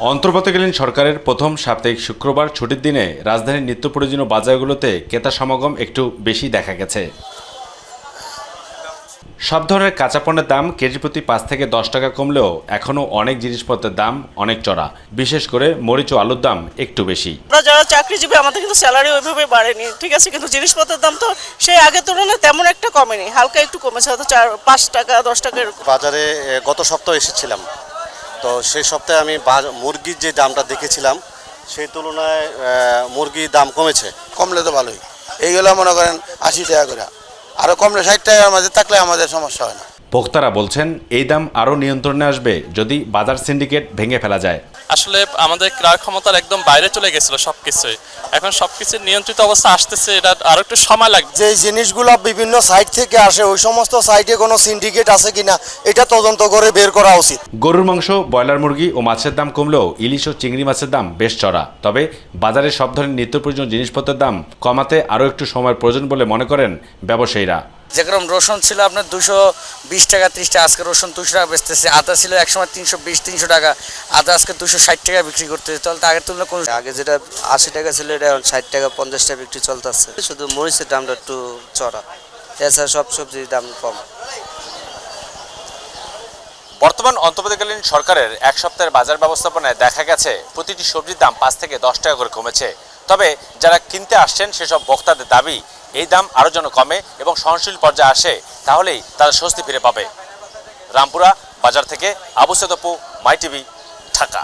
অন্তর্বর্তীকালীন সরকারের প্রথম সাপ্তাহিক শুক্রবার ছুটির দিনে রাজধানীর নিত্য প্রয়োজনীয় বাজারগুলোতে ক্রেতা সমাগম একটু বেশি দেখা গেছে। সব ধরনের কাঁচা পণ্যের দাম কেজি প্রতি 5 থেকে 10 টাকা কমলেও এখনও অনেক জিনিসপত্রের দাম অনেক চড়া। বিশেষ করে মরিচ ও আলুর দাম একটু বেশি। আমরা যারা চাকরিজীবী আমাদের কিন্তু স্যালারি ওইভাবে বাড়েনি, ঠিক আছে, কিন্তু জিনিসপত্রের দাম তো সেই আগের তুলনায় তেমন একটা কমেনি, হালকা একটু কমেছে, হয়তো 5 টাকা 10 টাকা এরকম। বাজারে গত সপ্তাহে এসেছিলাম, তো সেই সপ্তাহে আমি মুরগির যে দামটা দেখেছিলাম সেই তুলনায় মুরগির দাম কমেছে। কমলে তো ভালোই, এইগুলো মনে করেন 80 টাকা করে, আরও কমলে 60 টাকার মাঝে থাকলে আমাদের সমস্যা হয় না। ভোক্তারা বলছেন এই দাম আরও নিয়ন্ত্রণে আসবে যদি বাজার সিন্ডিকেট ভেঙে ফেলা যায়। আসলে আমাদের ক্রয় ক্ষমতার একদম বাইরে চলে গেছিল সবকিছুই, এখন সবকিছু নিয়ন্ত্রিত অবস্থা আসতেছে, এটা আরো একটু সময় লাগবে। যে জিনিসগুলো বিভিন্ন সাইট থেকে আসে ওই সমস্ত সাইটে কোনো সিন্ডিকেট আছে কিনা এটা তদন্ত করে বের করা উচিত। গরুর মাংস, ব্রয়লার মুরগি ও মাছের দাম কমলেও ইলিশ ও চিংড়ি মাছের দাম বেশ চড়া। তবে বাজারে সব ধরনের নিত্য প্রয়োজনীয় জিনিসপত্রের দাম কমাতে আরও একটু সময়ের প্রয়োজন বলে মনে করেন ব্যবসায়ীরা। যেরকম রসুন ছিল আপনার 220 টাকা 30 টাকা, আজকে রসুন 200 টাকা বেচতেছে। আদা ছিল একসময় 320-300 টাকা, আদা আজকে 260 টাকা বিক্রি করতেছে। তাহলে আগের তুলনায় কোন আগে যেটা 80 টাকা ছিল এটা এখন 60 টাকা 50 টাকা বিক্রি চলতেছে। শুধু মরিচের দামটা একটু চড়া, এছাড়া সব সবজির দাম কম। বর্তমান অন্তর্বর্তীকালীন সরকারের এক সপ্তাহের বাজার ব্যবস্থাপনায় দেখা গেছে প্রতিটি সবজির দাম 5 থেকে 10 টাকা করে কমেছে। তবে যারা কিনতে আসছেন সেসব ভোক্তাদের দাবি এই দাম আরও যেন কমে এবং সহনশীল পর্যায়ে আসে, তাহলেই তারা স্বস্তি ফিরে পাবে। রামপুরা বাজার থেকে আবু সাদ অপু, মাই টিভি, ঢাকা।